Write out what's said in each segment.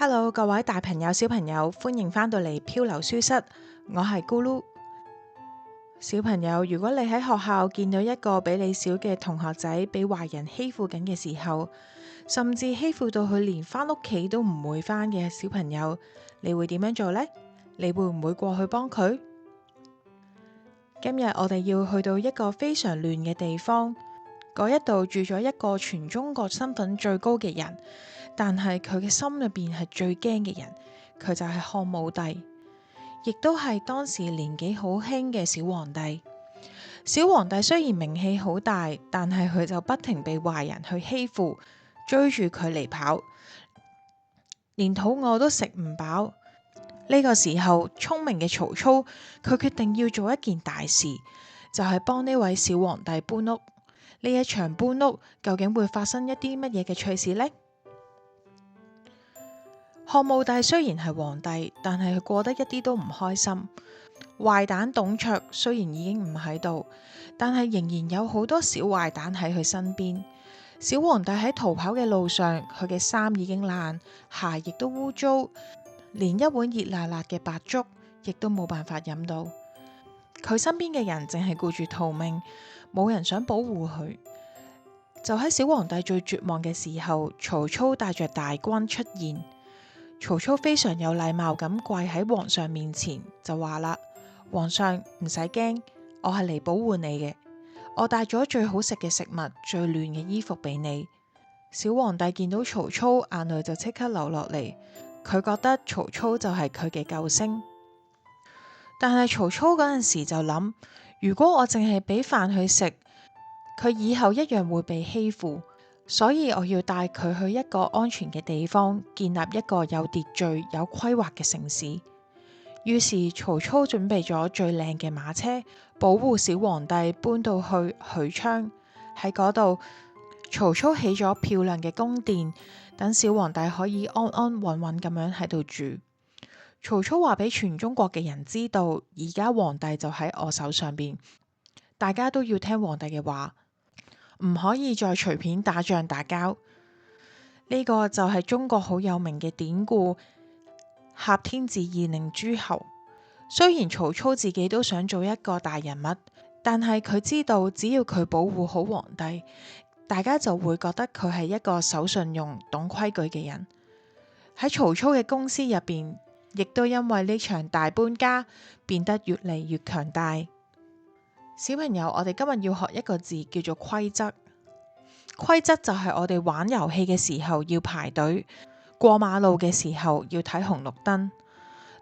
Hello，各位大朋友、小朋友，歡迎返到嚟漂流書室，我係咕嚕。小朋友，如果你喺學校見到一個比你小嘅同學仔俾壞人欺負緊嘅時候，甚至欺負到佢連返屋企都唔會返嘅小朋友，你會點樣做呢？你會唔會過去幫佢？今日我哋要去到一個非常亂嘅地方，嗰一度住咗一個全中國身份最高嘅人。但係佢嘅心入邊係最驚嘅人，佢就係漢武帝，亦都係當時年紀好輕嘅小皇帝。小皇帝雖然名氣好大，但係佢就不停被壞人去欺負，追住佢嚟跑，連肚餓都食唔飽。呢個時候，聰明嘅曹操，佢決定要做一件大事，就係幫呢位小皇帝搬屋。呢一場搬屋究竟會發生一啲乜嘢嘅趣事呢？漢武帝雖然係皇帝，但係佢過得一啲都唔開心。壞蛋董卓雖然已經唔喺度，但係仍然有好多小壞蛋喺佢身邊。小皇帝喺逃跑嘅路上，佢嘅衫已經爛，鞋亦都污糟，連一碗熱辣辣嘅白粥亦都冇辦法飲到。佢身邊嘅人淨係顧住逃命，冇人想保護佢。就喺小皇帝最絕望嘅時候，曹操帶着大軍出現。曹操非常有禮貌咁跪喺皇上面前，就話啦：皇上唔使驚，我係嚟保護你嘅。我帶咗最好食嘅食物、最暖嘅衣服俾你。小皇帝見到曹操，眼淚就即刻流落嚟。佢覺得曹操就係佢嘅救星。但係曹操嗰陣時就諗：如果我淨係俾飯佢食，佢以後一樣會被欺負。所以我要帶佢去一個安全嘅地方，建立一個有秩序、有規劃嘅城市。於是曹操準備咗最靚嘅馬車，保護小皇帝搬到去許昌。喺嗰度，曹操起咗漂亮嘅宮殿，等小皇帝可以安安穩穩咁樣喺度住。曹操話俾全中國嘅人知道，而家皇帝就喺我手上邊，大家都要聽皇帝嘅話。唔可以再隨便打仗打交，呢個就係中國好有名嘅典故《挾天子以令諸侯》。雖然曹操自己都想做一個大人物，但係佢知道只要佢保護好皇帝，大家就會覺得佢係一個守信用、懂規矩嘅人。喺曹操嘅公司入邊，亦都因為呢場大搬家變得越嚟越強大。小朋友，我哋今日要學一個字，叫做規則。規則就係我哋玩遊戲嘅時候要排隊，過馬路嘅時候要睇紅綠燈。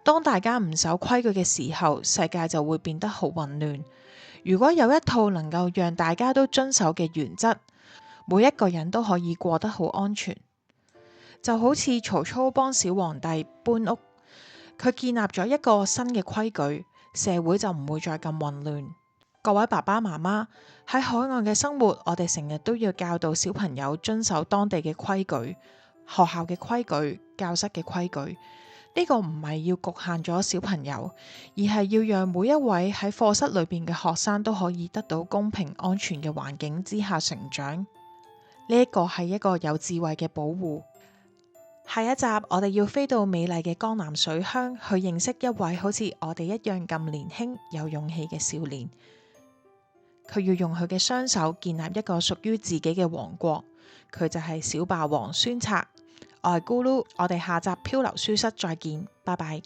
當大家唔守規矩嘅時候，世界就會變得好混亂。如果有一套能夠讓大家都遵守嘅原則，每一個人都可以過得好安全。就好似曹操幫小皇帝搬屋，佢建立咗一個新嘅規矩，社會就唔會再咁混亂。各位爸爸媽媽，喺海外嘅生活，我哋成日都要教導小朋友遵守當地嘅規矩、學校嘅規矩、教室嘅規矩。呢個唔係要局限咗小朋友，而係要讓每一位喺課室裏邊嘅學生都可以得到公平安全嘅環境之下成長。呢一個係一個有智慧嘅保護。下一集我哋要飛到美麗嘅江南水鄉，去認識一位好似我哋一樣咁年輕有勇氣嘅少年。佢要用佢嘅雙手建立一個屬於自己嘅王國，佢就係小霸王孫策。我係咕嚕，我哋下集漂流書室再見，拜拜。